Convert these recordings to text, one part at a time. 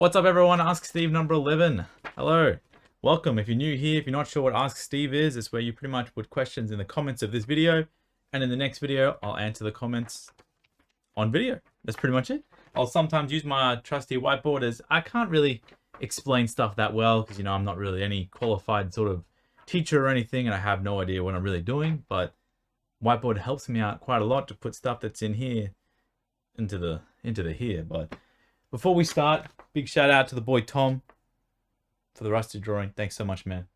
What's up, everyone? Ask Steve number 11. Hello. Welcome. If you're new here, if you're not sure what Ask Steve is, it's where you pretty much put questions in the comments of this video. And in the next video, I'll answer the comments on video. That's pretty much it. I'll sometimes use my trusty whiteboard as I can't really explain stuff that well because, I'm not really any qualified sort of teacher or anything, and I have no idea what I'm really doing. But whiteboard helps me out quite a lot to put stuff that's in here into the here. But before we start, big shout out to the boy Tom for the rusty drawing. Thanks so much, man.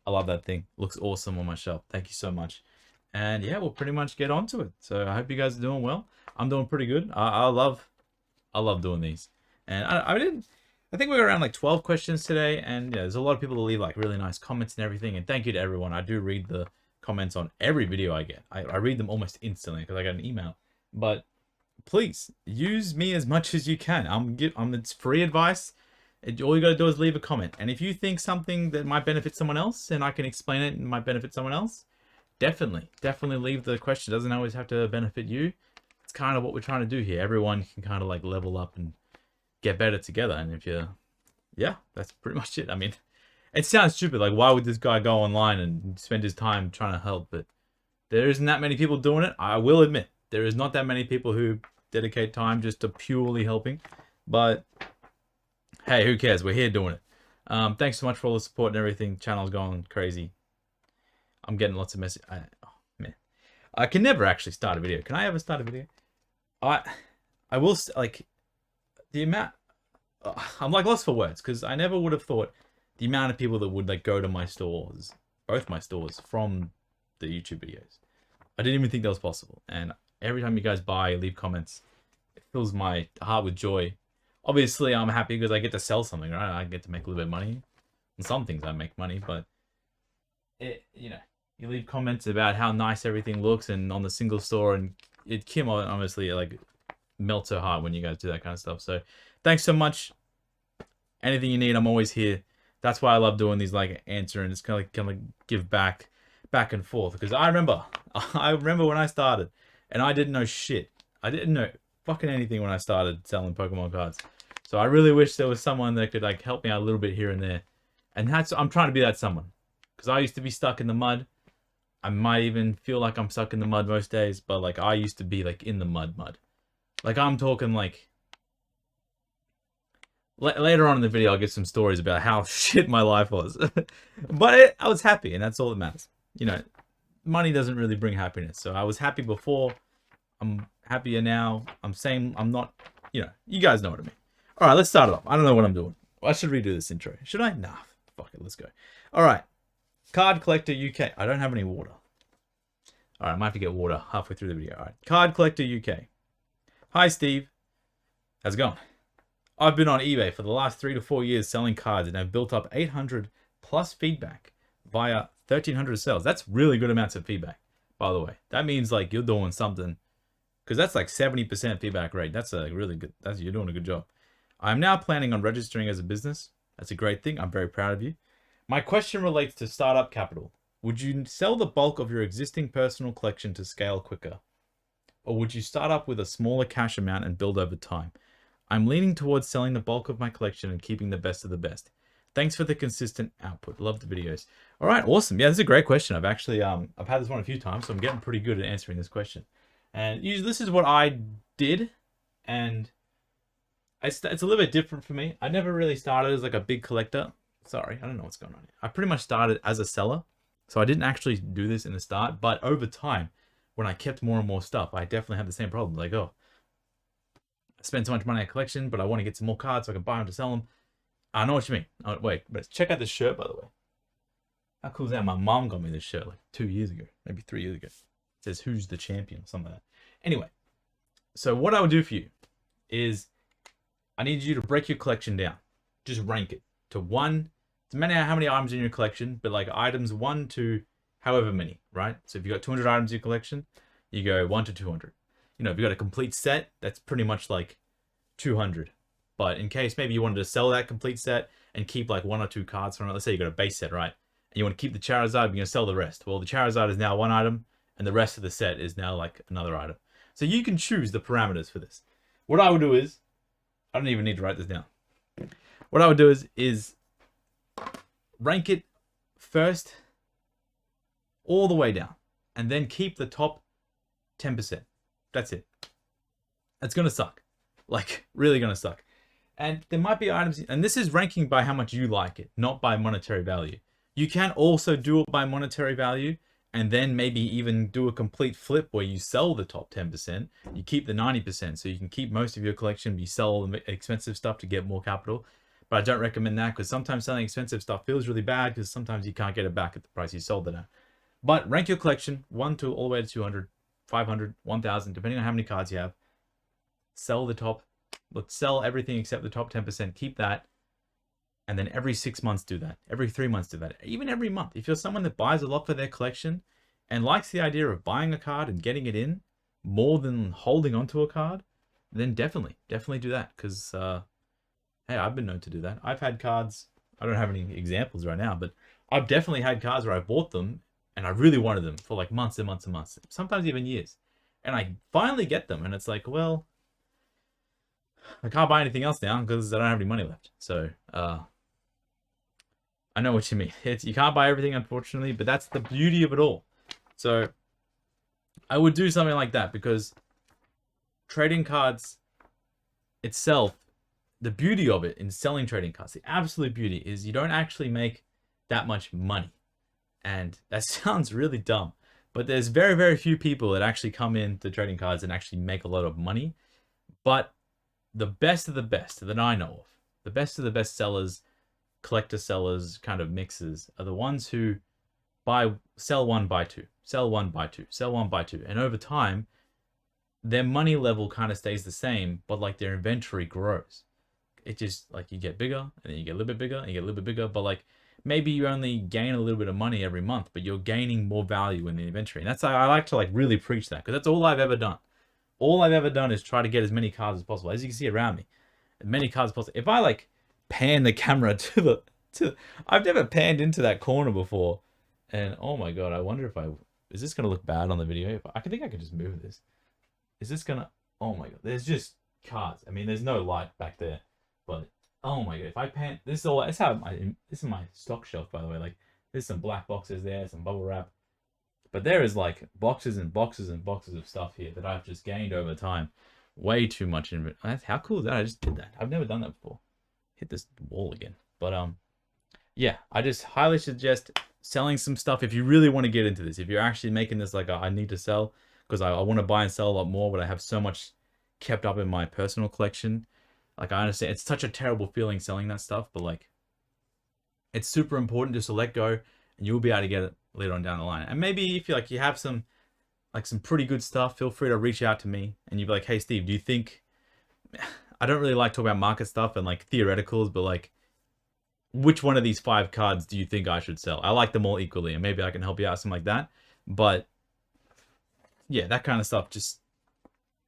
I love that thing. Looks awesome on my shelf. Thank you so much. And yeah, we'll pretty much get on to it. So I hope you guys are doing well. I'm doing pretty good. I love doing these. And I think we were around like 12 questions today. And yeah, there's a lot of people that leave like really nice comments and everything. And thank you to everyone. I do read the comments on every video I get. I read them almost instantly because I got an email. But please use me as much as you can. It's free advice. All you gotta do is leave a comment. And if you think something that might benefit someone else and I can explain it and might benefit someone else, definitely leave the question. It doesn't always have to benefit you. It's kind of what we're trying to do here. Everyone can kind of like level up and get better together. And if yeah, that's pretty much it. I mean, it sounds stupid. Like, why would this guy go online and spend his time trying to help? But there isn't that many people doing it. I will admit, there is not that many people who dedicate time just to purely helping. But hey, who cares? We're here doing it. Thanks so much for all the support and everything. Channel's going crazy. I'm getting lots of messages. Oh man, I can never actually start a video. Can I ever start a video? I will like the amount. I'm like lost for words because I never would have thought the amount of people that would like go to my stores, both my stores, from the YouTube videos. I didn't even think that was possible. And every time you guys buy, leave comments, it fills my heart with joy. Obviously, I'm happy because I get to sell something, right? I get to make a little bit of money. And some things I make money, but you leave comments about how nice everything looks and on the single store, and Kim honestly like melts her heart when you guys do that kind of stuff. So thanks so much. Anything you need, I'm always here. That's why I love doing these, like answering. It's kind of give back and forth, because I remember when I started and I didn't know shit. I didn't know fucking anything when I started selling Pokemon cards. So I really wish there was someone that could like help me out a little bit here and there. And I'm trying to be that someone, because I used to be stuck in the mud. I might even feel like I'm stuck in the mud most days, but like I used to be like in the mud. Like I'm talking like later on in the video I'll get some stories about how shit my life was. But I was happy, and that's all that matters. Money doesn't really bring happiness. So I was happy before. I'm happier now. I'm saying I'm not, you guys know what I mean. All right, let's start it off. I don't know what I'm doing. I should redo this intro. Should I? Nah, fuck it. Let's go. All right. Card Collector UK. I don't have any water. All right, I might have to get water halfway through the video. All right. Card Collector UK. Hi, Steve. How's it going? I've been on eBay for the last 3 to 4 years selling cards, and I've built up 800 plus feedback via 1,300 sales. That's really good amounts of feedback, by the way. That means like you're doing something, because that's like 70% feedback rate. That's a really good. You're doing a good job. I'm now planning on registering as a business. That's a great thing. I'm very proud of you. My question relates to startup capital. Would you sell the bulk of your existing personal collection to scale quicker? Or would you start up with a smaller cash amount and build over time? I'm leaning towards selling the bulk of my collection and keeping the best of the best. Thanks for the consistent output. Love the videos. All right, awesome. Yeah, this is a great question. I've actually I've had this one a few times, so I'm getting pretty good at answering this question. And usually this is what I did, and it's a little bit different for me. I never really started as like a big collector. Sorry, I don't know what's going on here. I pretty much started as a seller, so I didn't actually do this in the start. But over time, when I kept more and more stuff, I definitely had the same problem. Like, oh, I spend so much money on a collection, but I want to get some more cards so I can buy them to sell them. I know what you mean. Oh, wait, but check out this shirt, by the way. How cool is that? My mom got me this shirt like 2 years ago, maybe 3 years ago. It says, "Who's the champion?" Something like that. Anyway, so what I would do for you is I need you to break your collection down. Just rank it to 1. It's no matter how many items in your collection, but like items 1 to however many, right? So if you got 200 items in your collection, you go 1 to 200. If you got a complete set, that's pretty much like 200. But in case maybe you wanted to sell that complete set and keep like 1 or 2 cards from it, let's say you got a base set, right? And you want to keep the Charizard, you're going to sell the rest. Well, the Charizard is now 1 item, and the rest of the set is now like another item. So you can choose the parameters for this. What I would do is, I don't even need to write this down. what I would do is rank it first all the way down, and then keep the top 10%. That's it. It's gonna suck, like really gonna suck. And there might be items, and this is ranking by how much you like it, not by monetary value. You can also do it by monetary value, and then maybe even do a complete flip where you sell the top 10%, you keep the 90%, so you can keep most of your collection, you sell the expensive stuff to get more capital. But I don't recommend that, because sometimes selling expensive stuff feels really bad, because sometimes you can't get it back at the price you sold it at. But rank your collection 1 to all the way to 200, 500, 1000, depending on how many cards you have. Sell the top. Let's sell everything except the top 10%. Keep that. And then every 6 months do that. Every 3 months do that. Even every month. If you're someone that buys a lot for their collection and likes the idea of buying a card and getting it in more than holding onto a card, then definitely do that. Because, hey, I've been known to do that. I've had cards. I don't have any examples right now, but I've definitely had cards where I bought them and I really wanted them for like months and months and months. Sometimes even years. And I finally get them. And it's like, well, I can't buy anything else now because I don't have any money left. So, I know what you mean. You can't buy everything, unfortunately, but that's the beauty of it all. So, I would do something like that, because trading cards itself, the beauty of it in selling trading cards, the absolute beauty is you don't actually make that much money. And that sounds really dumb, but there's very, very few people that actually come into trading cards and actually make a lot of money. But the best of the best that I know of, the best of the best sellers, collector sellers, kind of mixers, are the ones who sell one, buy two, sell one, buy two, sell one, buy two. And over time, their money level kind of stays the same, but like their inventory grows. It just, like, you get bigger, and then you get a little bit bigger, and you get a little bit bigger, but like maybe you only gain a little bit of money every month, but you're gaining more value in the inventory. And that's, I like to like really preach that, because that's all I've ever done. All I've ever done is try to get as many cards as possible. As you can see around me, as many cards as possible. If I like pan the camera I've never panned into that corner before. And oh my God, I wonder is this going to look bad on the video? I think I can just move this. Is this going to, oh my God, there's just cards. I mean, there's no light back there, but oh my God, if I pan, this is my stock shelf, by the way. Like, there's some black boxes there, some bubble wrap. But there is like boxes and boxes and boxes of stuff here that I've just gained over time. Way too much in it. How cool is that? I just did that. I've never done that before. Hit this wall again. But yeah, I just highly suggest selling some stuff if you really want to get into this. If you're actually making this like I need to sell because I want to buy and sell a lot more, but I have so much kept up in my personal collection. Like, I understand it's such a terrible feeling selling that stuff, but like, it's super important just to let go, and you'll be able to get it later on down the line. And maybe if you have some pretty good stuff, feel free to reach out to me, and you'd be like, hey Steve, do you think, I don't really like talking about market stuff and like theoreticals, but like, which one of these 5 cards do you think I should sell? I like them all equally, and maybe I can help you out, something like that. But yeah, that kind of stuff, just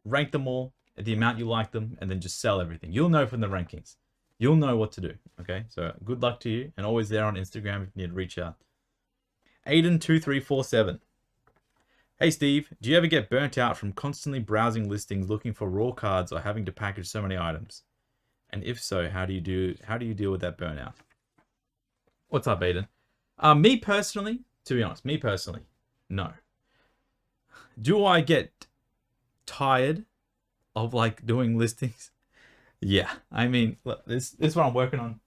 rank them all at the amount you like them, and then just sell everything. You'll know from the rankings. You'll know what to do. Okay, so good luck to you, and always there on Instagram if you need to reach out. Aiden2347. Hey Steve, do you ever get burnt out from constantly browsing listings looking for raw cards or having to package so many items? And if so, how do you deal with that burnout? What's up, Aiden? Me personally, to be honest, no. Do I get tired of like doing listings? Yeah, I mean, look, this is what I'm working on.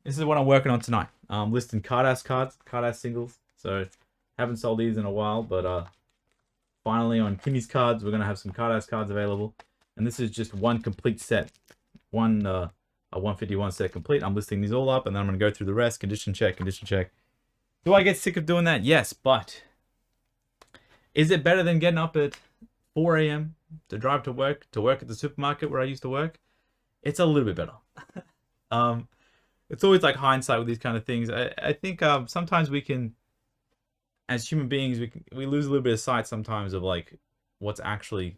This is what I'm working on tonight. Listing card ass singles. So haven't sold these in a while, but finally on Kimmy's cards, we're gonna have some card ass cards available. And this is just one complete set, a 151 set complete. I'm listing these all up, and then I'm gonna go through the rest. Condition check. Do I get sick of doing that? Yes, but is it better than getting up at 4 a.m. to drive to work at the supermarket where I used to work? It's a little bit better. It's always like hindsight with these kind of things. I think sometimes we can, as human beings, we lose a little bit of sight sometimes of like what's actually.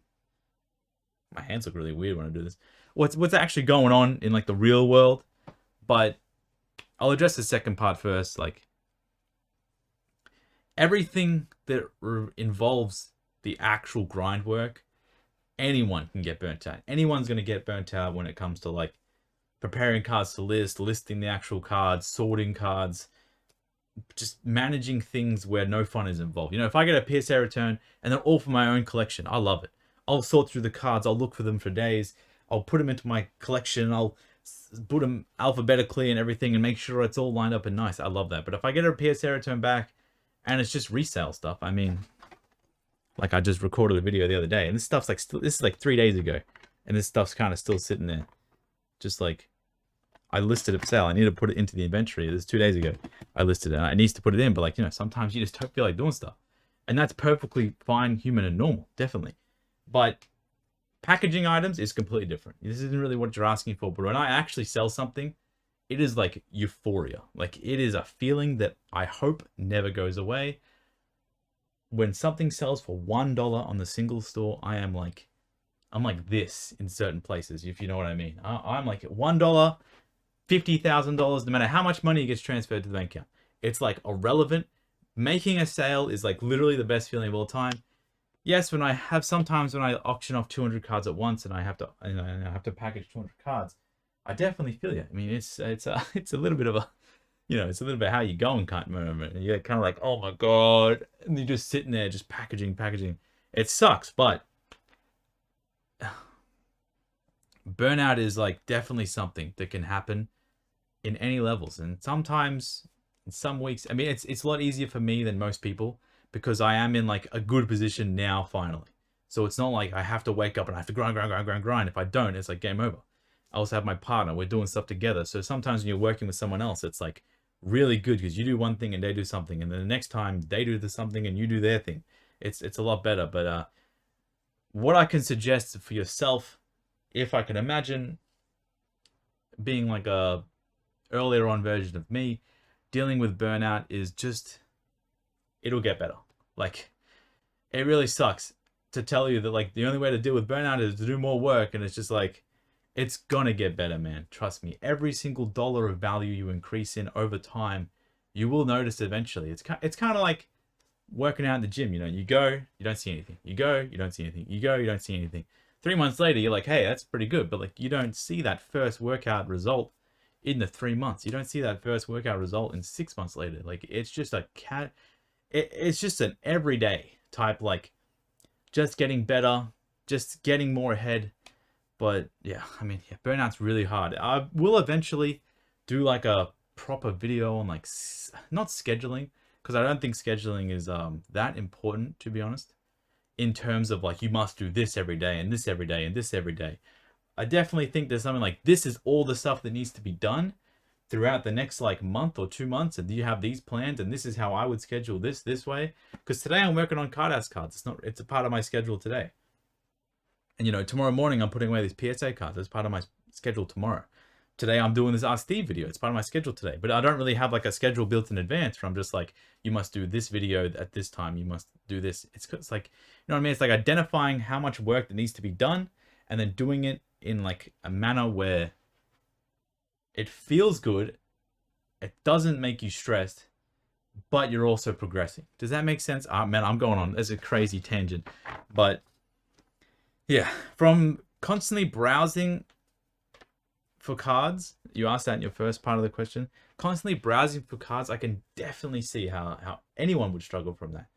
My hands look really weird when I do this. What's actually going on in like the real world? But I'll address the second part first. Like, everything that involves the actual grind work, anyone can get burnt out. Anyone's gonna get burnt out when it comes to like preparing cards to list, listing the actual cards, sorting cards, just managing things where no fun is involved. You know, if I get a PSA return and they're all for my own collection, I love it. I'll sort through the cards. I'll look for them for days. I'll put them into my collection. I'll put them alphabetically and everything and make sure it's all lined up and nice. I love that. But if I get a PSA return back and it's just resale stuff, I mean, like I just recorded a video the other day and this stuff's like, this is like 3 days ago. And this stuff's kind of still sitting there. Just like, I listed it for sale. I need to put it into the inventory. This is 2 days ago. I listed it. I need to put it in, but like, you know, sometimes you just don't feel like doing stuff. And that's perfectly fine, human, and normal, definitely. But packaging items is completely different. This isn't really what you're asking for, but when I actually sell something, it is like euphoria. Like it is a feeling that I hope never goes away. When something sells for $1 on the single store, I'm like this in certain places, if you know what I mean. I'm like $1, $50,000, no matter how much money gets transferred to the bank account. It's like irrelevant. Making a sale is like literally the best feeling of all time. Yes, sometimes when I auction off 200 cards at once and I have to package 200 cards, I definitely feel you. I mean, it's a little bit of a, you know, it's a little bit how you going kind of moment. And you're kind of like, oh my God. And you're just sitting there, just packaging. It sucks, but burnout is like definitely something that can happen in any levels. And sometimes in some weeks, I mean, it's a lot easier for me than most people because I am in like a good position now, finally. So it's not like I have to wake up and I have to grind. If I don't, it's like game over. I also have my partner. We're doing stuff together. So sometimes when you're working with someone else, it's like really good because you do one thing and they do something. And then the next time they do something and you do their thing. It's a lot better. But what I can suggest for yourself, if I can imagine being like a earlier on version of me, dealing with burnout is just, it'll get better. Like, it really sucks to tell you that like the only way to deal with burnout is to do more work. And it's just like, it's gonna get better, man. Trust me. Every single dollar of value you increase in over time, you will notice eventually. It's kind of like working out in the gym. You know, you go, you don't see anything. You go, you don't see anything. You go, you don't see anything. 3 months later, you're like, hey, that's pretty good. But like, you don't see that first workout result in the 3 months. You don't see that first workout result in 6 months later. Like, it's just it's just an everyday type, like just getting better, just getting more ahead. But yeah, I mean, yeah, burnout's really hard. I will eventually do like a proper video on like, not scheduling, because I don't think scheduling is that important, to be honest, in terms of like, you must do this every day and this every day and this every day. I definitely think there's something like, this is all the stuff that needs to be done throughout the next like month or 2 months, and you have these plans, and this is how I would schedule this way. Because today I'm working on card house cards. It's a part of my schedule today. And you know, tomorrow morning I'm putting away these PSA cards. That's part of my schedule tomorrow. Today I'm doing this Ask Steve video. It's part of my schedule today. But I don't really have like a schedule built in advance where I'm just like, you must do this video at this time. You must do this. It's like, you know what I mean? It's like identifying how much work that needs to be done and then doing it in like a manner where it feels good. It doesn't make you stressed, but you're also progressing. Does that make sense? Man, I'm going on. There's a crazy tangent. But yeah, from constantly browsing for cards, you asked that in your first part of the question, constantly browsing for cards, I can definitely see how anyone would struggle from that.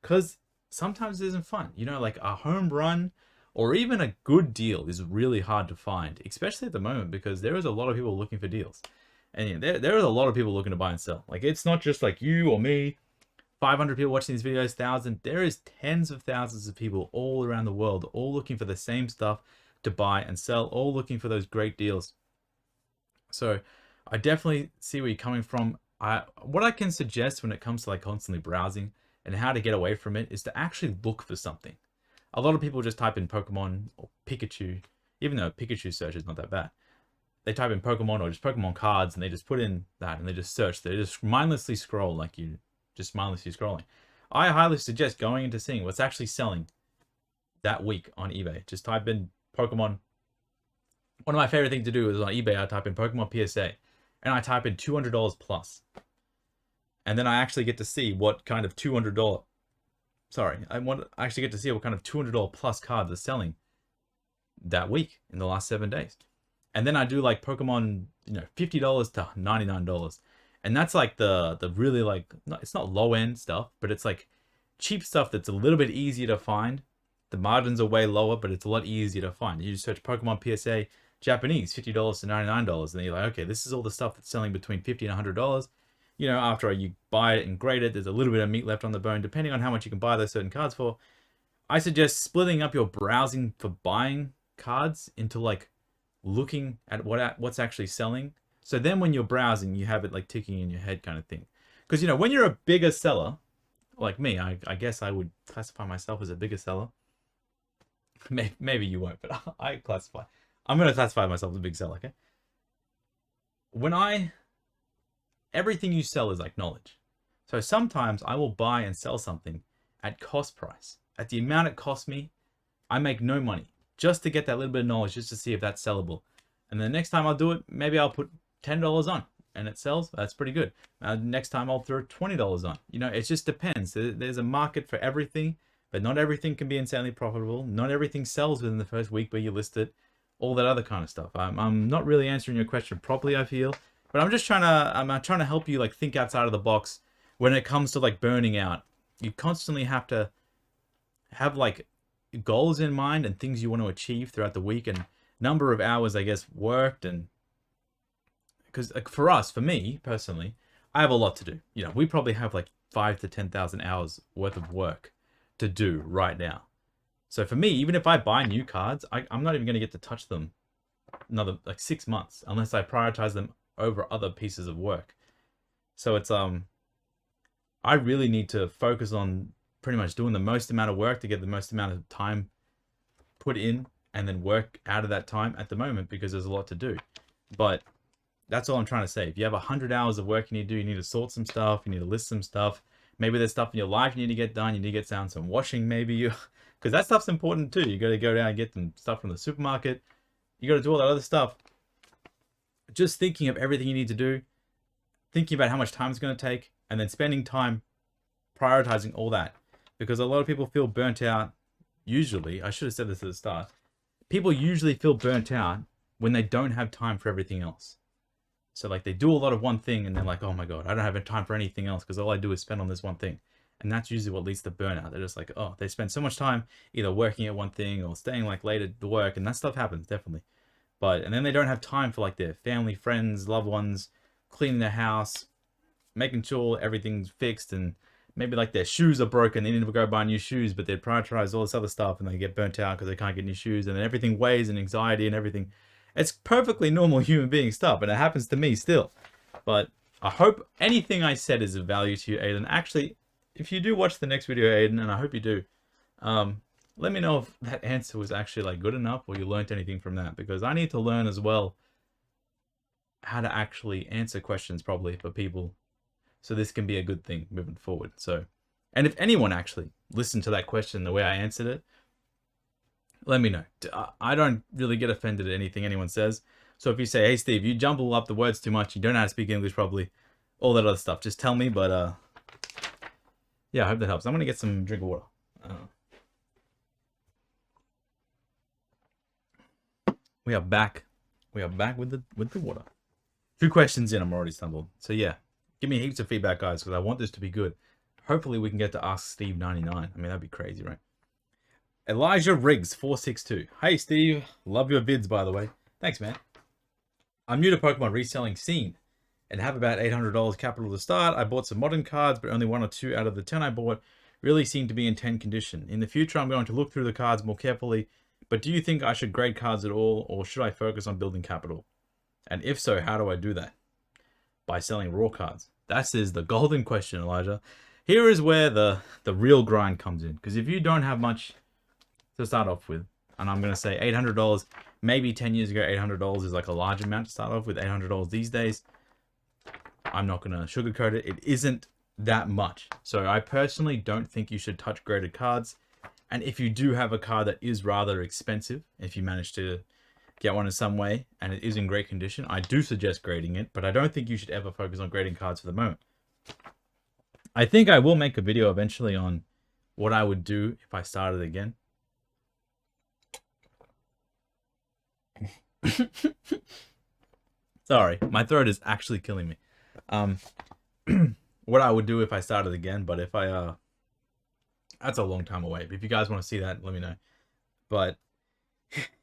Because sometimes it isn't fun. You know, like a home run or even a good deal is really hard to find, especially at the moment, because there is a lot of people looking for deals. And you know, there is a lot of people looking to buy and sell. Like, it's not just like you or me, 500 people watching these videos, 1,000. There is tens of thousands of people all around the world, all looking for the same stuff to buy and sell, all looking for those great deals. So I definitely see where you're coming from. What I can suggest when it comes to like constantly browsing and how to get away from it is to actually look for something. A lot of people just type in Pokemon or Pikachu, even though Pikachu search is not that bad. They type in Pokemon or just Pokemon cards and they just put in that and they just search. They just mindlessly scroll, like you just mindlessly scrolling. I highly suggest going into seeing what's actually selling that week on eBay. Just type in Pokemon. One of my favorite things to do is on eBay, I type in Pokemon PSA and I type in $200 plus. And then I actually get to see what kind of $200, I actually get to see what kind of $200 plus cards are selling that week in the last 7 days. And then I do like Pokemon, $50 to $99. And that's like the really like, it's not low end stuff, but it's like cheap stuff that's a little bit easier to find. The margins are way lower, but it's a lot easier to find. You just search Pokemon PSA Japanese, $50 to $99. And then you're like, okay, this is all the stuff that's selling between $50 and $100. After you buy it and grade it, there's a little bit of meat left on the bone, depending on how much you can buy those certain cards for. I suggest splitting up your browsing for buying cards into like looking at what's actually selling. So then when you're browsing, you have it like ticking in your head kind of thing. Because, when you're a bigger seller, like me, I guess I would classify myself as a bigger seller. Maybe you won't, but I'm going to classify myself as a big seller, okay? Everything you sell is like knowledge. So sometimes I will buy and sell something at cost price. At the amount it costs me, I make no money. Just to get that little bit of knowledge, just to see if that's sellable. And then the next time I'll do it, maybe I'll put $10 on and it sells. That's pretty good. Next time I'll throw $20 on. It just depends. There's a market for everything, but not everything can be insanely profitable. Not everything sells within the first week where you list it. All that other kind of stuff. I'm not really answering your question properly, I feel. But I'm trying to help you like think outside of the box when it comes to like burning out. You constantly have to have like goals in mind and things you want to achieve throughout the week and number of hours, I guess, worked. And because for me personally, I have a lot to do. We probably have like 5,000 to 10,000 hours worth of work to do right now. So for me, even if I buy new cards, I'm not even going to get to touch them another like 6 months unless I prioritize them over other pieces of work. So it's I really need to focus on pretty much doing the most amount of work to get the most amount of time put in and then work out of that time at the moment because there's a lot to do. But that's all I'm trying to say. If you have 100 hours of work you need to do, you need to sort some stuff, you need to list some stuff. Maybe there's stuff in your life you need to get done. You need to get down some washing, maybe because that stuff's important too. You got to go down and get some stuff from the supermarket. You got to do all that other stuff. Just thinking of everything you need to do, thinking about how much time it's going to take, and then spending time prioritizing all that. Because a lot of people feel burnt out. Usually, I should have said this at the start. People usually feel burnt out when they don't have time for everything else. So like they do a lot of one thing and they're like, oh my God, I don't have time for anything else because all I do is spend on this one thing. And that's usually what leads to burnout. They're just like, oh, they spend so much time either working at one thing or staying like late at the work. And that stuff happens, definitely. And then they don't have time for like their family, friends, loved ones, cleaning their house, making sure everything's fixed, and maybe like their shoes are broken. They need to go buy new shoes, but they prioritize all this other stuff and they get burnt out because they can't get new shoes, and then everything weighs and anxiety and everything. It's perfectly normal human being stuff, and it happens to me still. But I hope anything I said is of value to you, Aiden. Actually, if you do watch the next video, Aiden, and I hope you do, let me know if that answer was actually like good enough or you learned anything from that, because I need to learn as well how to actually answer questions properly for people so this can be a good thing moving forward. So, and if anyone actually listened to that question the way I answered it, let me know. I don't really get offended at anything anyone says. So if you say, hey Steve, you jumble up the words too much, you don't know how to speak English properly, all that other stuff, just tell me. But yeah, I hope that helps. I'm gonna get some drink of water. We are back. We are back with the water. 2 questions in, I'm already stumbled. So yeah, give me heaps of feedback, guys, because I want this to be good. Hopefully we can get to Ask Steve 99. I mean, that'd be crazy, right? Elijah Riggs 462. Hey Steve, love your vids, by the way. Thanks, man. I'm new to Pokemon reselling scene and have about $800 capital to start. I bought some modern cards, but only 1 or 2 out of the 10 I bought really seem to be in 10 condition. In the future, I'm going to look through the cards more carefully. But do you think I should grade cards at all, or should I focus on building capital? And if so, how do I do that? By selling raw cards. That is the golden question, Elijah. Here is where the real grind comes in. Because if you don't have much to start off with, and I'm going to say $800, maybe 10 years ago, $800 is like a large amount to start off with. $800 these days, I'm not going to sugarcoat it. It isn't that much. So I personally don't think you should touch graded cards. And if you do have a card that is rather expensive, if you manage to get one in some way and it is in great condition, I do suggest grading it, but I don't think you should ever focus on grading cards for the moment. I think I will make a video eventually on what I would do if I started again. Sorry, my throat is actually killing me. Um, what I would do if I started again, but if I that's a long time away. But if you guys want to see that, let me know. But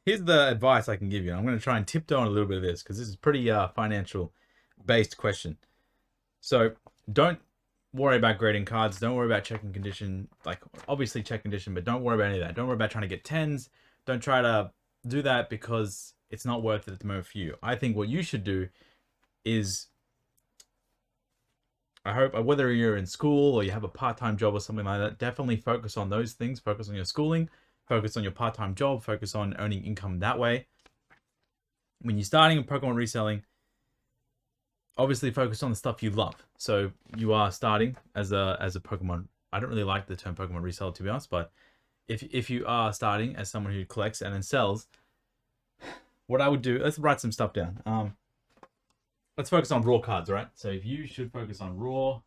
here's the advice I can give you. I'm going to try and tiptoe on a little bit of this because this is pretty financial based question. So don't worry about grading cards. Don't worry about checking condition. Like obviously check condition, but don't worry about any of that. Don't worry about trying to get 10s. Don't try to do that because it's not worth it at the moment for you. I think what you should do is, I hope, whether you're in school or you have a part-time job or something like that, definitely focus on those things. Focus on your schooling, focus on your part-time job, focus on earning income that way. When you're starting in Pokemon reselling, obviously focus on the stuff you love. So you are starting as a Pokemon. I don't really like the term Pokemon reseller, to be honest, but if you are starting as someone who collects and then sells, what I would do, let's write some stuff down. Let's focus on raw cards, right? So if you should focus on raw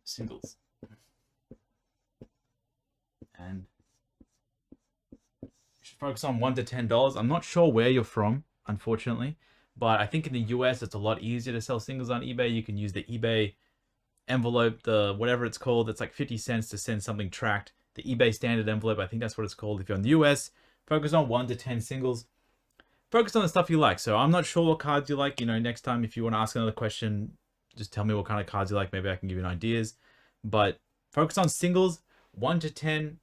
singles. And you should focus on $1 to $10. I'm not sure where you're from, unfortunately, but I think in the US it's a lot easier to sell singles on eBay. You can use the eBay envelope, the whatever it's called. It's like 50 cents to send something tracked. The eBay standard envelope, I think that's what it's called. If you're in the US, focus on 1 to 10 singles. Focus on the stuff you like. So I'm not sure what cards you like. You know, next time if you want to ask another question, just tell me what kind of cards you like. Maybe I can give you ideas. But focus on singles, 1 to 10.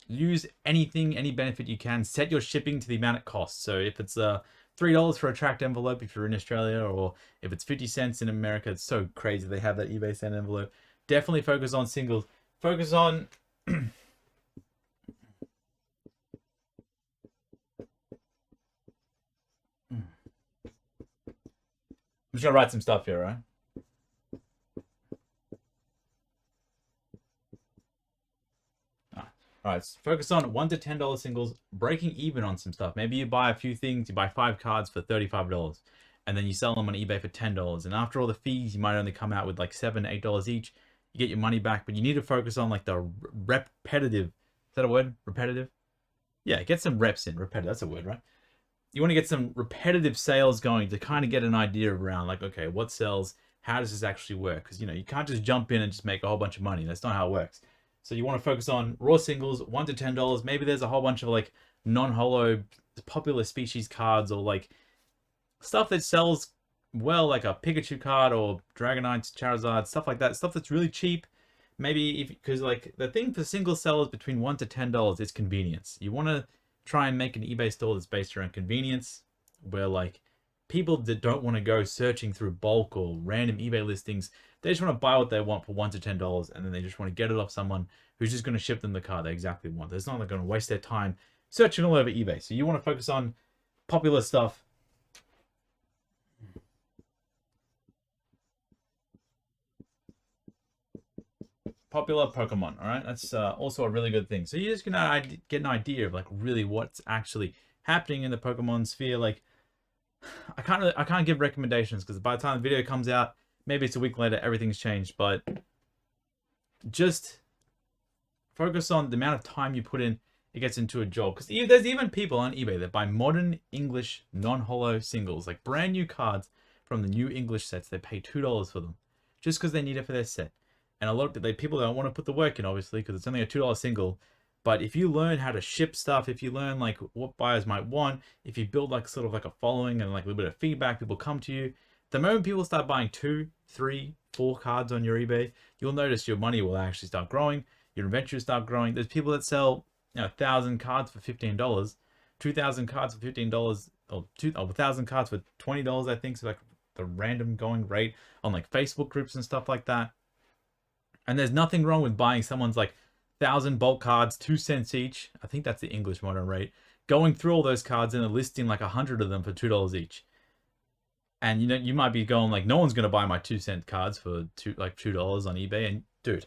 Use anything, any benefit you can. Set your shipping to the amount it costs. So if it's $3 for a tracked envelope if you're in Australia, or if it's 50 cents in America, it's so crazy they have that eBay send envelope. Definitely focus on singles. Focus on I'm just gonna write some stuff here, right? All right, so focus on $1 to $10 singles, breaking even on some stuff. Maybe you buy a few things, you buy 5 cards for $35, and then you sell them on eBay for $10. And after all the fees, you might only come out with like $7, $8 each. You get your money back, but you need to focus on like the repetitive. Is that a word? Repetitive? Yeah, get some reps in. Repetitive, that's a word, right? You want to get some repetitive sales going to kind of get an idea around like, okay, what sells? How does this actually work? Because, you know, you can't just jump in and just make a whole bunch of money. That's not how it works. So you want to focus on raw singles, $1 to $10. Maybe there's a whole bunch of like non-holo popular species cards or like stuff that sells well, like a Pikachu card or Dragonite, Charizard, stuff like that. Stuff that's really cheap. Maybe if, because like the thing for single sellers between $1 to $10 is convenience. You want to try and make an eBay store that's based around convenience, where like people that don't want to go searching through bulk or random eBay listings, they just want to buy what they want for $1 to $10, and then they just want to get it off someone who's just going to ship them the card they exactly want. It's not like going to waste their time searching all over eBay. So you want to focus on popular stuff. Popular Pokemon, all right? That's also a really good thing. So you're just gonna get an idea of like really what's actually happening in the Pokemon sphere. Like, I can't give recommendations because by the time the video comes out, maybe it's a week later, everything's changed. But just focus on the amount of time you put in. It gets into a job, because there's even people on eBay that buy modern English non-holo singles, like brand new cards from the new English sets. They pay $2 for them just because they need it for their set. And a lot of people don't want to put the work in, obviously, because it's only a $2 single. But if you learn how to ship stuff, if you learn like what buyers might want, if you build like sort of like a following and like a little bit of feedback, people come to you. The moment people start buying 2, 3, 4 cards on your eBay, you'll notice your money will actually start growing. Your inventory will start growing. There's people that sell 1,000 cards for $15, 2,000 cards for $15, or 1,000 cards for $20, I think. So like the random going rate on like Facebook groups and stuff like that. And there's nothing wrong with buying someone's like 1,000 bulk cards, 2 cents each. I think that's the English modern rate. Going through all those cards and then listing like 100 of them for $2 each. And you know, you might be going like, no one's gonna buy my 2-cent cards for $2 on eBay. And dude,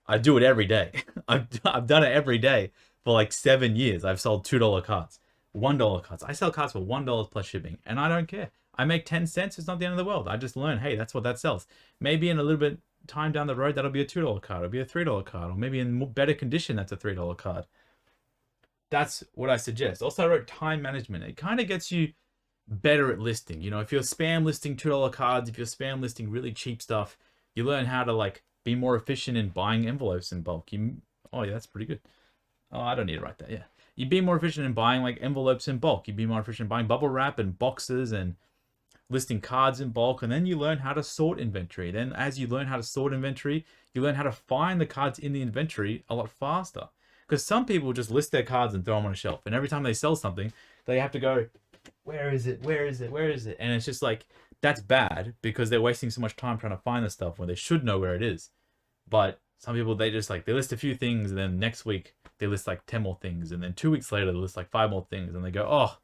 I do it every day. I've done it every day for like 7 years. I've sold $2 cards, $1 cards. I sell cards for $1 plus shipping, and I don't care. I make 10 cents. It's not the end of the world. I just learn, hey, that's what that sells. Maybe in a little bit time down the road, that'll be a $2 card. It'll be a $3 card, or maybe in better condition, that's a $3 card. that's what I suggest. Also, I wrote time management. It kind of gets you better at listing. You know, if you're spam listing $2 cards, if you're spam listing really cheap stuff, you learn how to like be more efficient in buying envelopes in bulk. Oh yeah, that's pretty good. Oh, I don't need to write that. Yeah, you'd be more efficient in buying like envelopes in bulk. You'd be more efficient in buying bubble wrap and boxes and listing cards in bulk. And then you learn how to sort inventory. Then as you learn how to sort inventory, you learn how to find the cards in the inventory a lot faster. Because some people just list their cards and throw them on a shelf, and every time they sell something, they have to go, where is it? Where is it? Where is it? And it's just like, that's bad because they're wasting so much time trying to find the stuff when they should know where it is. But some people, they just like, they list a few things, and then next week they list like 10 more things, and then 2 weeks later they list like 5 more things, and they go, oh,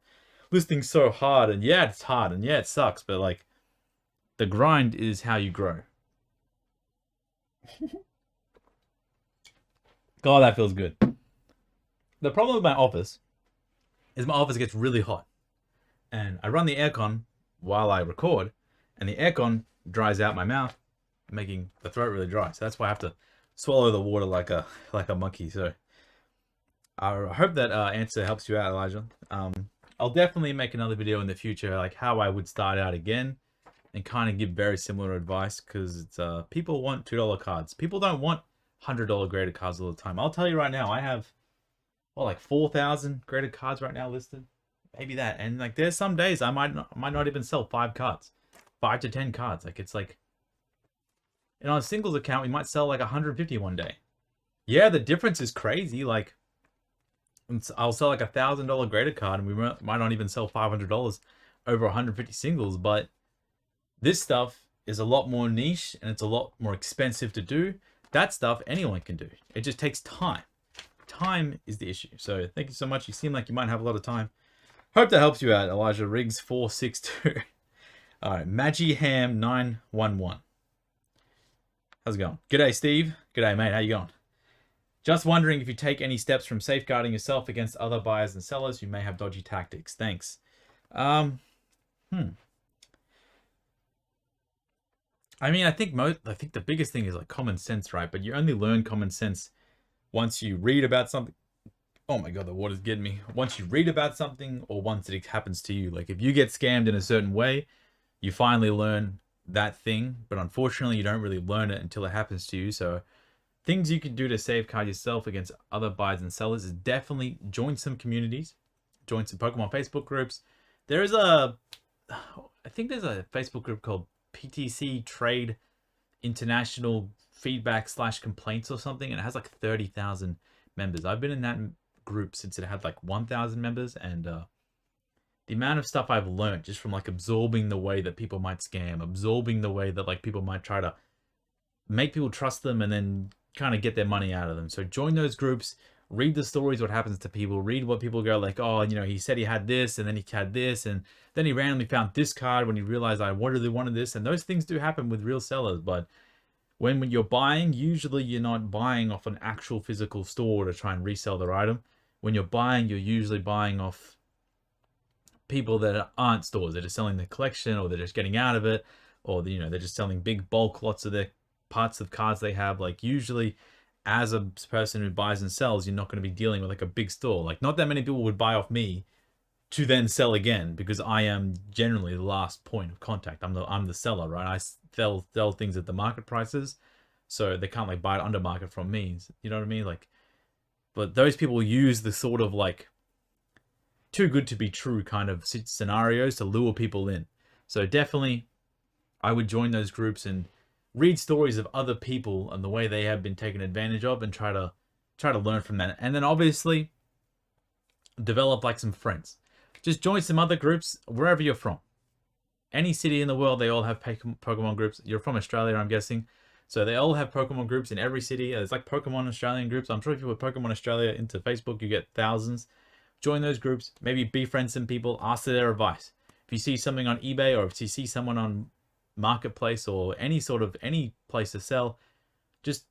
listing's so hard. And yeah, it's hard, and yeah, it sucks, but like, the grind is how you grow. God, that feels good. The problem with my office is my office gets really hot, and I run the aircon while I record, and the aircon dries out my mouth, making the throat really dry. So that's why I have to swallow the water like a monkey. So I hope that answer helps you out, Elijah. I'll definitely make another video in the future, like how I would start out again, and kind of give very similar advice, because it's people want $2 cards. People don't want $100 graded cards all the time. I'll tell you right now, I have like 4,000 graded cards right now listed, maybe that. And like, there's some days I might not even sell 5 cards, 5 to 10 cards. Like, it's like, and on a singles account, we might sell like 150 one day. Yeah, the difference is crazy. Like, I'll sell like $1,000 graded card, and we might not even sell $500 over 150 singles. But this stuff is a lot more niche, and it's a lot more expensive to do. That stuff anyone can do. It just takes time. Time is the issue. So thank you so much. You seem like you might have a lot of time. Hope that helps you out, Elijah Riggs 462. All right, Magiham 911. How's it going? G'day, Steve. G'day, mate. How you going? Just wondering if you take any steps from safeguarding yourself against other buyers and sellers who may have dodgy tactics. Thanks. I mean, I think the biggest thing is like common sense, right? But you only learn common sense once you read about something. Oh my God, the water's getting me. Once you read about something, or once it happens to you. Like, if you get scammed in a certain way, you finally learn that thing. But unfortunately, you don't really learn it until it happens to you. So things you can do to safeguard yourself against other buyers and sellers is definitely join some communities, join some Pokemon Facebook groups. I think there's a Facebook group called PTC Trade International Feedback / Complaints or something, and it has like 30,000 members. I've been in that group since it had like 1,000 members, and the amount of stuff I've learned just from like absorbing the way that people might scam, absorbing the way that like people might try to make people trust them and then kind of get their money out of them. So join those groups, read the stories, what happens to people, read what people go like, oh, you know, he said he had this, and then he had this, and then he randomly found this card when he realized I really wanted this. And those things do happen with real sellers. But when you're buying, usually you're not buying off an actual physical store to try and resell their item. When you're buying, you're usually buying off people that aren't stores. They're just selling their collection, or they're just getting out of it, or, you know, they're just selling big bulk lots of their parts of cards they have. Like, usually as a person who buys and sells, you're not going to be dealing with like a big store. Like, not that many people would buy off me to then sell again, because I am generally the last point of contact. I'm the seller, right? I sell things at the market prices, so they can't like buy it under market from me. You know what I mean? Like, but those people use the sort of like too good to be true kind of scenarios to lure people in. So definitely, I would join those groups and read stories of other people and the way they have been taken advantage of, and try to learn from that. And then obviously develop like some friends. Just join some other groups wherever you're from. Any city in the world, they all have Pokemon groups. You're from Australia, I'm guessing. So they all have Pokemon groups in every city. There's like Pokemon Australian groups. I'm sure if you put Pokemon Australia into Facebook, you get thousands. Join those groups. Maybe befriend some people. Ask for their advice. If you see something on eBay, or if you see someone on Marketplace, or any place to sell, just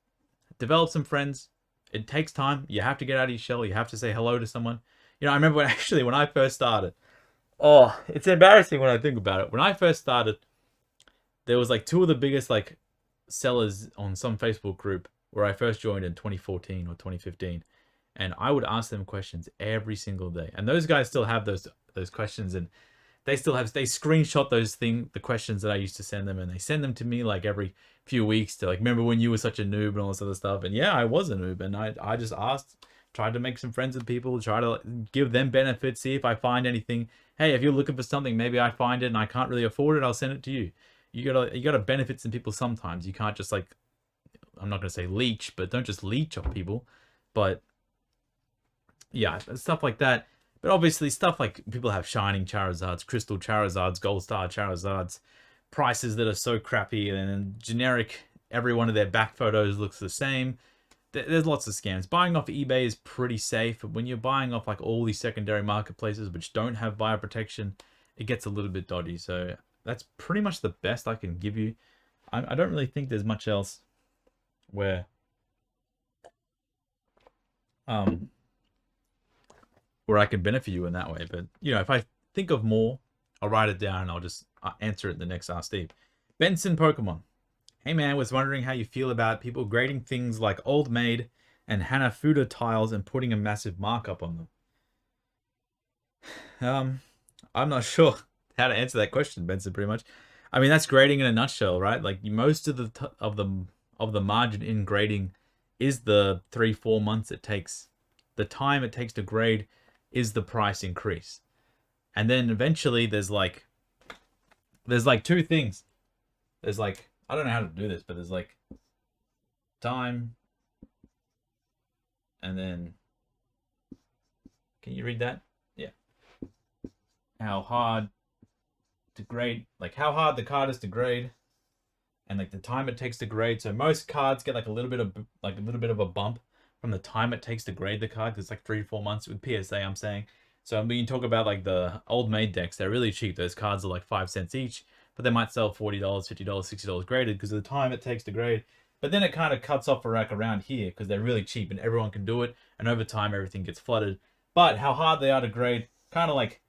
develop some friends. It takes time. You have to get out of your shell. You have to say hello to someone. You know, I remember when I first started. Oh, it's embarrassing when I think about it. When I first started, there was like 2 of the biggest like sellers on some Facebook group where I first joined in 2014 or 2015. And I would ask them questions every single day. And those guys still have those questions, and they screenshot the questions that I used to send them, and they send them to me like every few weeks to like, remember when you were such a noob and all this other stuff. And yeah, I was a noob, and I just asked, tried to make some friends with people, try to give them benefits, see if I find anything. Hey, if you're looking for something, maybe I find it and I can't really afford it, I'll send it to you. You gotta benefit some people sometimes. You can't just like, I'm not gonna say leech, but don't just leech off people. But yeah, stuff like that. But obviously stuff like people have shining Charizards, crystal Charizards, gold star Charizards, prices that are so crappy, and then generic, every one of their back photos looks the same. There's lots of scams. Buying off eBay is pretty safe, but when you're buying off like all these secondary marketplaces which don't have buyer protection, it gets a little bit dodgy. So that's pretty much the best I can give you. I don't really think there's much else where where I can benefit you in that way. But you know, if I think of more, I'll write it down and I'll just answer it in the next Ask Steve. Benson Pokemon. Hey man, was wondering how you feel about people grading things like Old Maid and Hanafuda tiles and putting a massive markup on them. I'm not sure how to answer that question, Benson. Pretty much, I mean that's grading in a nutshell, right? Like most of the margin in grading is the 3-4 months it takes. The time it takes to grade is the price increase, and then eventually there's like two things. There's like, I don't know how to do this, but there's like time, and then, can you read that? Yeah. How hard to grade, like how hard the card is to grade, and like the time it takes to grade. So most cards get like a little bit of a bump from the time it takes to grade the card, because it's like 3-4 months with PSA, I'm saying. So when you talk about like the Old Maid decks, they're really cheap. Those cards are like 5 cents each, but they might sell $40, $50, $60 graded because of the time it takes to grade. But then it kind of cuts off a rack around here because they're really cheap and everyone can do it. And over time, everything gets flooded. But how hard they are to grade kind of like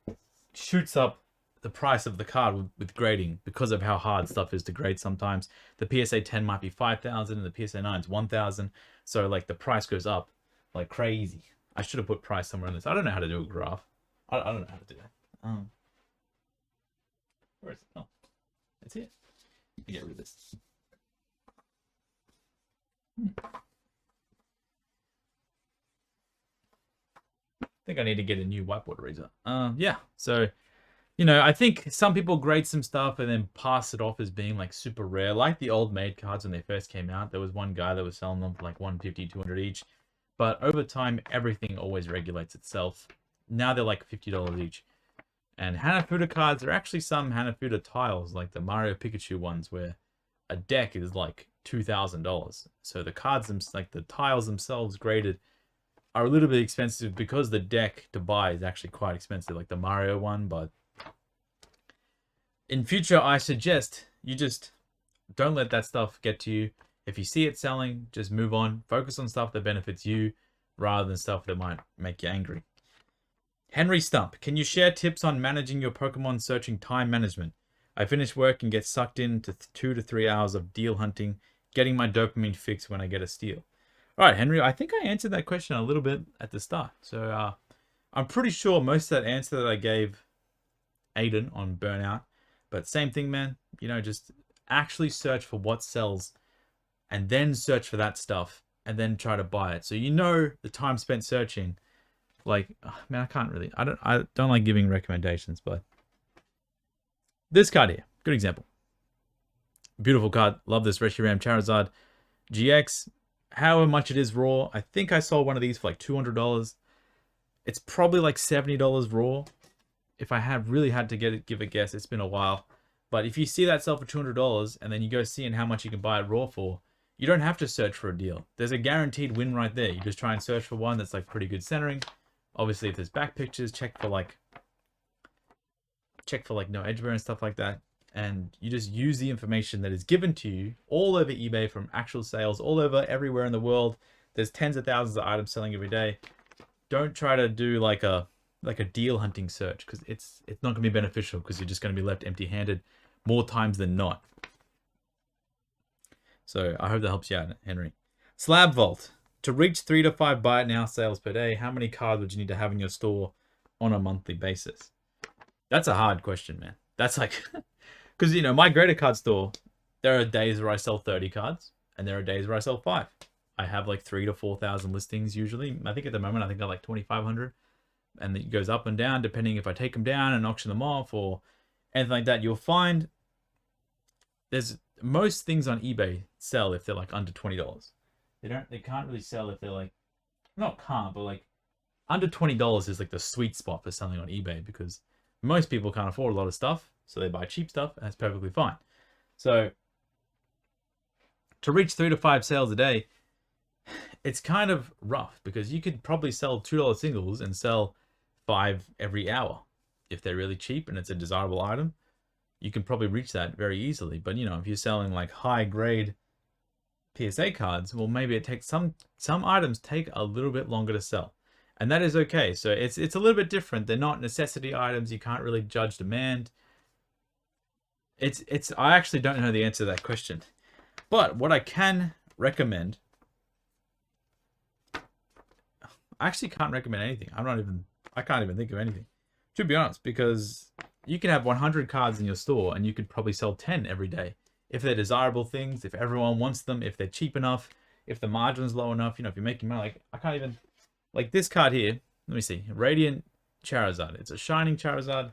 shoots up the price of the card with grading because of how hard stuff is to grade sometimes. The PSA 10 might be 5,000 and the PSA 9 is 1,000. So like the price goes up like crazy. I should have put price somewhere on this. I don't know how to do a graph. I don't know how to do that. Where is it? Oh, it's here. Get rid of this. I think I need to get a new whiteboard eraser. Yeah. So, you know, I think some people grade some stuff and then pass it off as being like super rare, like the Old Maid cards when they first came out. There was one guy that was selling them for like 150, 200 each. But over time, everything always regulates itself. Now they're like $50 each. And Hanafuda cards are actually some Hanafuda tiles, like the Mario Pikachu ones, where a deck is like $2,000. So the cards, like the tiles themselves graded, are a little bit expensive because the deck to buy is actually quite expensive, like the Mario one. But in future, I suggest you just don't let that stuff get to you. If you see it selling, just move on. Focus on stuff that benefits you rather than stuff that might make you angry. Henry Stump, can you share tips on managing your Pokemon searching time management? I finish work and get sucked into 2 to 3 hours of deal hunting, getting my dopamine fix when I get a steal. All right, Henry, I think I answered that question a little bit at the start. So I'm pretty sure most of that answer that I gave Aiden on Burnout. But same thing, man. You know, just actually search for what sells and then search for that stuff and then try to buy it. So you know the time spent searching. Like, man, I don't like giving recommendations, but this card here, good example. Beautiful card. Love this Reshiram Charizard GX. However much it is raw, I think I sold one of these for like $200. It's probably like $70 raw. If I have really had to give a guess, it's been a while. But if you see that sell for $200 and then you go seeing how much you can buy it raw for, you don't have to search for a deal. There's a guaranteed win right there. You just try and search for one that's like pretty good centering. Obviously, if there's back pictures, check for like no edge wear and stuff like that. And you just use the information that is given to you all over eBay from actual sales, all over everywhere in the world. There's tens of thousands of items selling every day. Don't try to do like a deal hunting search, because it's not going to be beneficial, because you're just going to be left empty-handed more times than not. So I hope that helps you out, Henry. Slab Vault. To reach 3 to 5 buy it now sales per day, how many cards would you need to have in your store on a monthly basis? That's a hard question, man. That's like, because, you know, my greater card store, there are days where I sell 30 cards and there are days where I sell 5. I have like 3 to 4,000 listings usually. I think at the moment, I think I have like 2,500, and it goes up and down depending if I take them down and auction them off or anything like that. You'll find there's most things on eBay sell if they're like under $20. They can't really sell if they're like, not can't, but like under $20 is like the sweet spot for selling on eBay, because most people can't afford a lot of stuff, so they buy cheap stuff, and that's perfectly fine. So to reach 3 to 5 sales a day, it's kind of rough, because you could probably sell $2 singles and sell 5 every hour. If they're really cheap and it's a desirable item, you can probably reach that very easily. But, you know, if you're selling like high grade PSA cards, well, maybe it takes some items take a little bit longer to sell, and that is okay. So it's a little bit different. They're not necessity items. You can't really judge demand. I actually don't know the answer to that question, but what I can recommend, I actually can't recommend anything. I can't even think of anything, to be honest, because you can have 100 cards in your store and you could probably sell 10 every day. If they're desirable things, if everyone wants them, if they're cheap enough, if the margin's low enough, you know, if you're making money, like, I can't even, like this card here, let me see, Radiant Charizard. It's a Shining Charizard.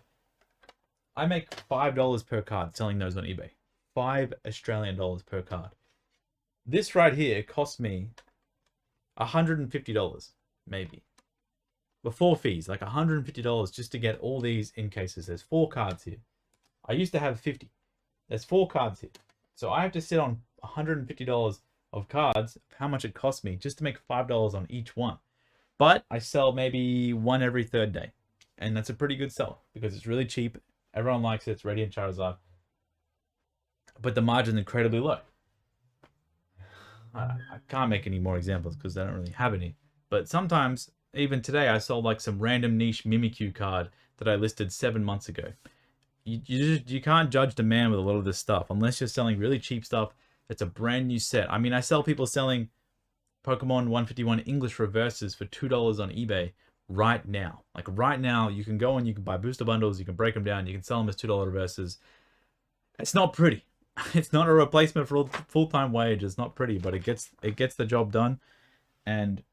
I make $5 per card selling those on eBay. 5 Australian dollars per card. This right here cost me $150, maybe. Before fees, like $150 just to get all these in cases. There's 4 cards here. I used to have 50. There's 4 cards here. So I have to sit on $150 of cards, how much it cost me just to make $5 on each one. But I sell maybe 1 every 3rd day. And that's a pretty good sell because it's really cheap. Everyone likes it. It's Radiant Charizard. But the margin's incredibly low. I can't make any more examples because I don't really have any. But sometimes, even today, I sold like some random niche Mimikyu card that I listed 7 months ago. You can't judge demand with a lot of this stuff unless you're selling really cheap stuff that's a brand new set. I mean, I sell people selling Pokemon 151 English reverses for $2 on eBay right now. Like right now, you can go and you can buy booster bundles, you can break them down, you can sell them as $2 reverses. It's not pretty. It's not a replacement for full-time wage. It's not pretty, but it gets the job done. And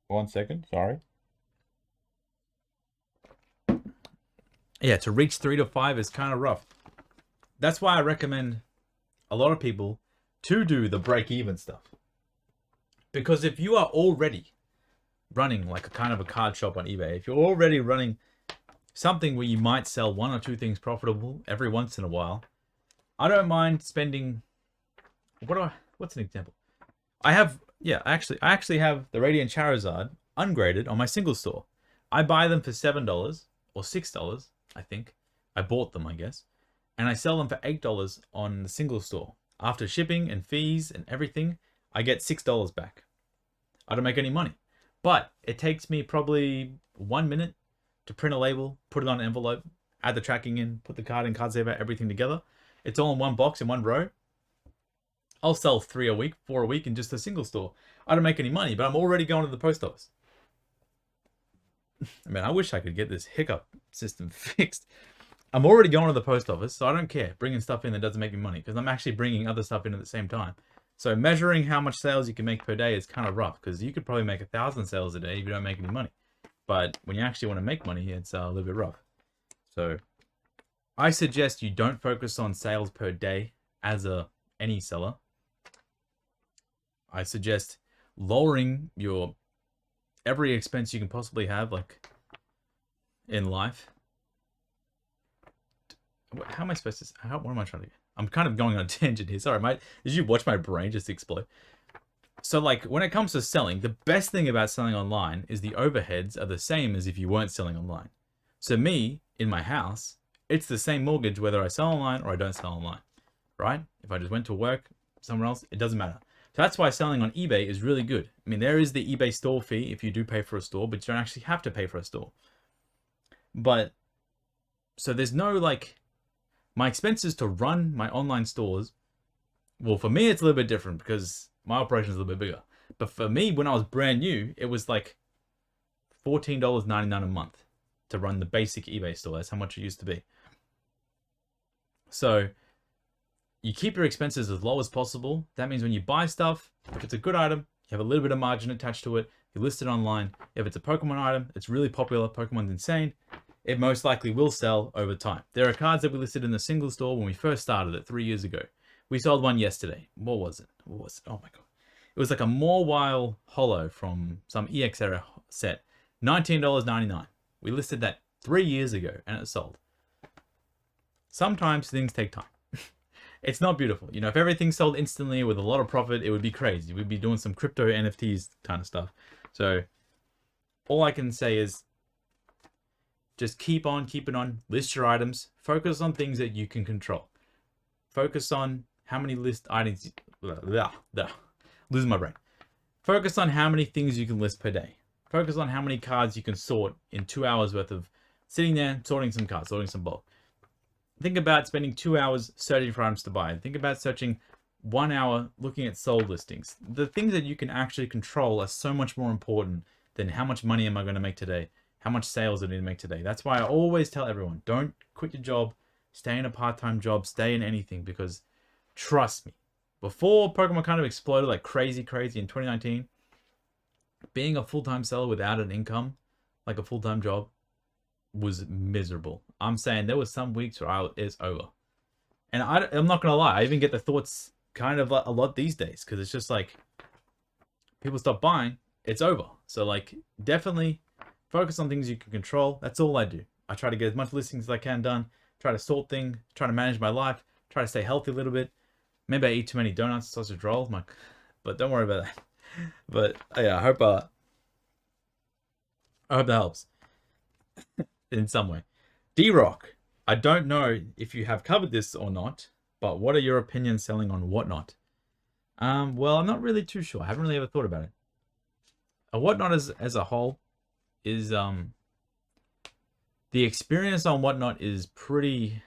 1 second, sorry. Yeah, to reach 3 to 5 is kind of rough. That's why I recommend a lot of people to do the break-even stuff. Because if you are already running like a kind of a card shop on eBay, if you're already running something where you might sell 1 or 2 things profitable every once in a while, I don't mind spending. What's an example? I actually have the Radiant Charizard ungraded on my single store. I buy them for $7 or $6, I think. I bought them, I guess. And I sell them for $8 on the single store. After shipping and fees and everything, I get $6 back. I don't make any money. But it takes me probably 1 minute to print a label, put it on an envelope, add the tracking in, put the card in, card saver, everything together. It's all in one box in one row. I'll sell 3 a week, 4 a week in just a single store. I don't make any money, but I'm already going to the post office. I mean, I wish I could get this hiccup system fixed. I'm already going to the post office, so I don't care bringing stuff in that doesn't make me money because I'm actually bringing other stuff in at the same time. So measuring how much sales you can make per day is kind of rough because you could probably make 1,000 sales a day if you don't make any money. But when you actually want to make money, it's a little bit rough. So I suggest you don't focus on sales per day as any seller. I suggest lowering your every expense you can possibly have, like in life. How am I supposed to? What am I trying to get? I'm kind of going on a tangent here. Sorry, mate. Did you watch my brain just explode? So, like, when it comes to selling, the best thing about selling online is the overheads are the same as if you weren't selling online. So me, in my house, it's the same mortgage whether I sell online or I don't sell online, right? If I just went to work somewhere else, it doesn't matter. So that's why selling on eBay is really good. I mean, there is the eBay store fee if you do pay for a store, but you don't actually have to pay for a store. But, so there's no, like, my expenses to run my online stores, well, for me, it's a little bit different because my operation is a little bit bigger. But for me, when I was brand new, it was like $14.99 a month to run the basic eBay store. That's how much it used to be. So you keep your expenses as low as possible. That means when you buy stuff, if it's a good item, you have a little bit of margin attached to it, you list it online. If it's a Pokemon item, it's really popular, Pokemon's insane, it most likely will sell over time. There are cards that we listed in the single store when we first started it 3 years ago. We sold one yesterday. What was it? Oh my god. It was like a Mawile Holo from some EX era set. $19.99. We listed that 3 years ago and it sold. Sometimes things take time. It's not beautiful. You know, if everything sold instantly with a lot of profit, it would be crazy. We'd be doing some crypto NFTs kind of stuff. So all I can say is just keep on keeping on. List your items. Focus on things that you can control. Focus on how many list items. Losing my brain. Focus on how many things you can list per day. Focus on how many cards you can sort in 2 hours worth of sitting there, sorting some cards, sorting some bulk. Think about spending 2 hours searching for items to buy. Think about searching 1 hour looking at sold listings. The things that you can actually control are so much more important than how much money am I going to make today? How much sales do I need to make today? That's why I always tell everyone, don't quit your job, stay in a part-time job, stay in anything, because trust me, before Pokemon kind of exploded like crazy in 2019, being a full-time seller without an income, like a full-time job, was miserable. I'm saying there was some weeks where it's over. And I'm not gonna lie, I even get the thoughts kind of a lot these days, because it's just like people stop buying, it's over. So like definitely focus on things you can control. That's all I do. I try to get as much listings as I can done, try to sort things, try to manage my life, try to stay healthy a little bit. Maybe I eat too many donuts, sausage rolls, but don't worry about that. But yeah, I hope that helps in some way. D-Rock, I don't know if you have covered this or not, but what are your opinions selling on Whatnot? Well, I'm not really too sure. I haven't really ever thought about it. Whatnot as a whole is the experience on Whatnot is pretty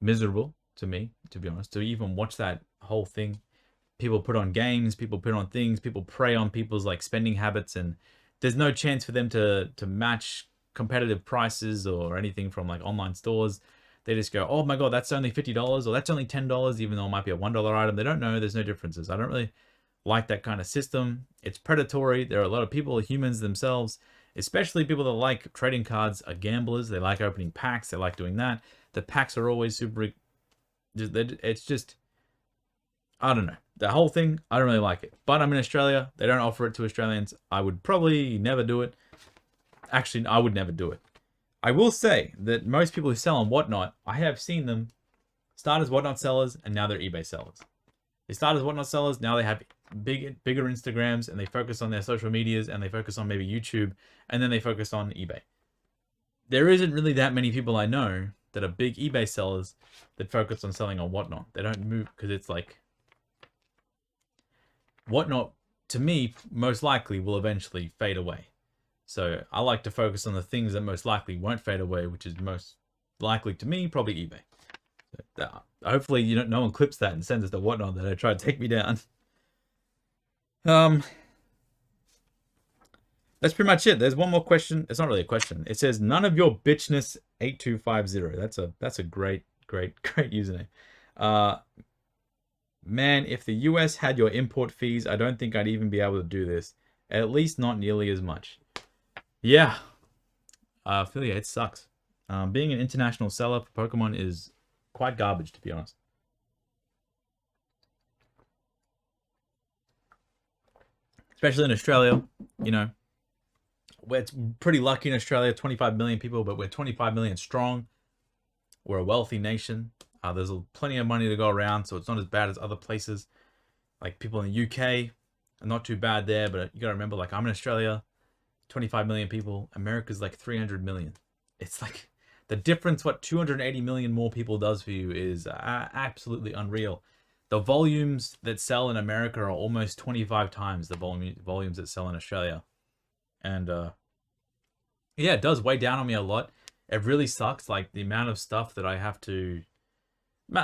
miserable to me, to be honest. To even watch that whole thing, people put on games, people put on things, people prey on people's like spending habits, and there's no chance for them to match competitive prices or anything from like online stores. They just go, oh my god, that's only $50 or that's only $10, even though it might be a $1 item. They don't know. There's no differences. I don't really like that kind of system. It's predatory. There are a lot of people, humans themselves, especially people that like trading cards, are gamblers. They like opening packs. They like doing that. The packs are always super. It's just, I don't know. The whole thing, I don't really like it. But I'm in Australia. They don't offer it to Australians. I would probably never do it. Actually, I would never do it. I will say that most people who sell on Whatnot, I have seen them start as Whatnot sellers and now they're eBay sellers. They start as Whatnot sellers, now they have bigger Instagrams and they focus on their social medias and they focus on maybe YouTube and then they focus on eBay. There isn't really that many people I know that are big eBay sellers that focus on selling on Whatnot. They don't move because it's like Whatnot, to me, most likely will eventually fade away. So I like to focus on the things that most likely won't fade away, which is most likely to me, probably eBay. So, hopefully no one clips that and sends it to Whatnot that I try to take me down. That's pretty much it. There's one more question. It's not really a question. It says, none of your bitchness 8250. That's a great username. Man, if the US had your import fees, I don't think I'd even be able to do this. At least not nearly as much. Yeah. I feel yeah, it sucks. Being an international seller for Pokemon is quite garbage, to be honest. Especially in Australia, you know. We're pretty lucky in Australia, 25 million people, but we're 25 million strong. We're a wealthy nation. There's plenty of money to go around, so it's not as bad as other places. Like people in the UK are not too bad there, but you gotta remember, like I'm in Australia, 25 million people. America's like 300 million. It's like the difference what 280 million more people does for you is absolutely unreal. The volumes that sell in America are almost 25 times the volumes that sell in Australia. And yeah, it does weigh down on me a lot. It really sucks, like the amount of stuff that I have to,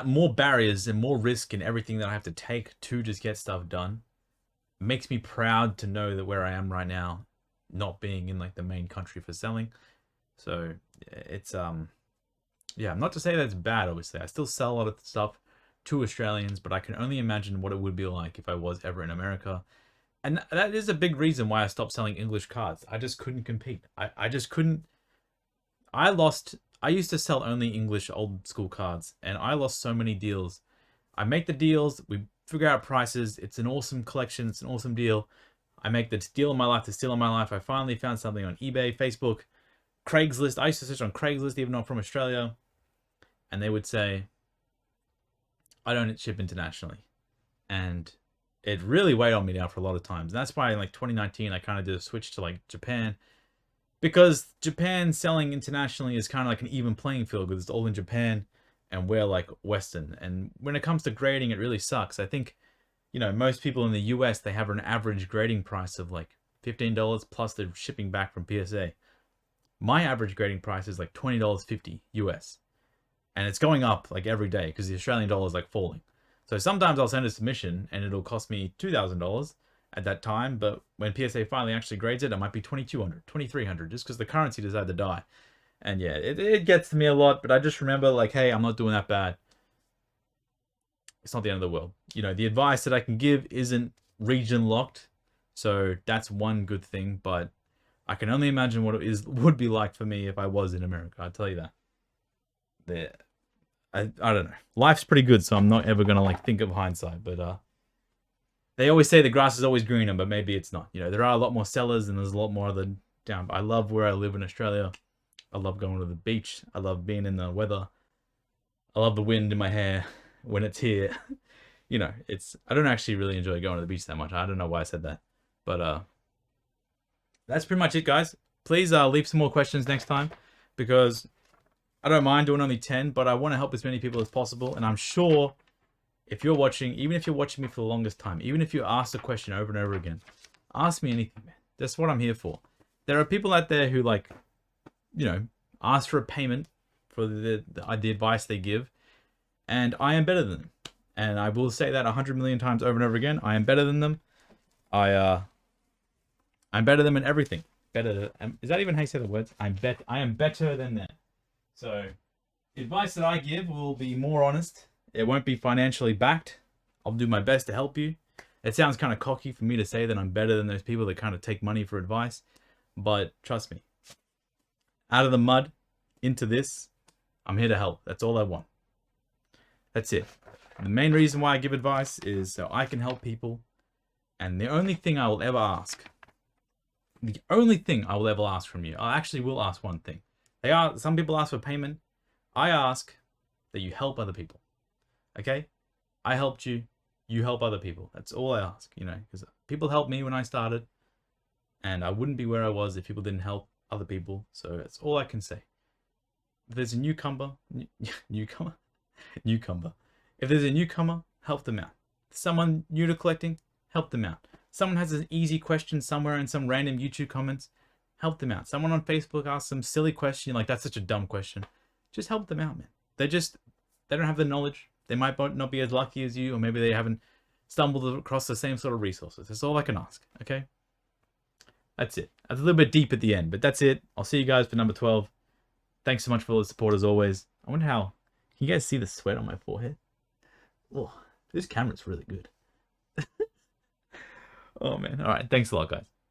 more barriers and more risk in everything that I have to take to just get stuff done. makes me proud to know that where I am right now, not being in like the main country for selling. So it's yeah, not to say that's bad, obviously. I still sell a lot of stuff to Australians, but I can only imagine what it would be like if I was ever in America. And that is a big reason why I stopped selling English cards. I just couldn't compete. I just couldn't. I used to sell only English old school cards, and I lost so many deals. I make the deals, we figure out prices. It's an awesome collection. It's an awesome deal. I make the deal of my life, the steal of my life. I finally found something on eBay, Facebook, Craigslist. I used to search on Craigslist, even though I'm from Australia. And they would say, I don't ship internationally. And it really weighed on me now for a lot of times. And that's why in like 2019, I kind of did a switch to like Japan. Because Japan selling internationally is kind of like an even playing field because it's all in Japan and we're like Western. And when it comes to grading, it really sucks. I think, you know, most people in the US, they have an average grading price of like $15 plus the shipping back from PSA. My average grading price is like $20.50 US. And it's going up like every day because the Australian dollar is like falling. So sometimes I'll send a submission and it'll cost me $2,000 at that time. But when PSA finally actually grades it, it might be $2,200, $2,300 just because the currency decided to die. And yeah, it gets to me a lot, but I just remember like, hey, I'm not doing that bad. It's not the end of the world. You know, the advice that I can give isn't region locked. So that's one good thing, but I can only imagine what it would be like for me if I was in America. I'll tell you that. I don't know. Life's pretty good, so I'm not ever gonna like think of hindsight. But they always say the grass is always greener, but maybe it's not. You know, there are a lot more sellers and there's a lot more other down. I love where I live in Australia. I love going to the beach. I love being in the weather. I love the wind in my hair when it's here. You know, I don't actually really enjoy going to the beach that much. I don't know why I said that. But that's pretty much it, guys. Please leave some more questions next time because I don't mind doing only 10, but I want to help as many people as possible. And I'm sure if you're watching, even if you're watching me for the longest time, even if you ask the question over and over again, ask me anything, man. That's what I'm here for. There are people out there who like, you know, ask for a payment for the advice they give. And I am better than them. And I will say that 100 million times over and over again. I am better than them. I'm better than them in everything. Is that even how you say the words? I am better than them. So, the advice that I give will be more honest. It won't be financially backed. I'll do my best to help you. It sounds kind of cocky for me to say that I'm better than those people that kind of take money for advice. But trust me, out of the mud into this, I'm here to help. That's all I want. That's it. The main reason why I give advice is so I can help people. And the only thing I will ever ask, from you, I actually will ask one thing. Some people ask for payment. I ask that you help other people. Okay? I helped you. You help other people. That's all I ask, you know, because people helped me when I started, and I wouldn't be where I was if people didn't help other people. So that's all I can say. If there's a newcomer. If there's a newcomer, help them out. Someone new to collecting, help them out. Someone has an easy question somewhere in some random YouTube comments, help them out. Someone on Facebook asks some silly question, like that's such a dumb question. Just help them out, man. They don't have the knowledge. They might not be as lucky as you, or maybe they haven't stumbled across the same sort of resources. That's all I can ask, okay? That's it. That's a little bit deep at the end, but that's it. I'll see you guys for number 12. Thanks so much for all the support as always. I wonder how, can you guys see the sweat on my forehead? Oh, this camera's really good. Oh man. All right. Thanks a lot, guys.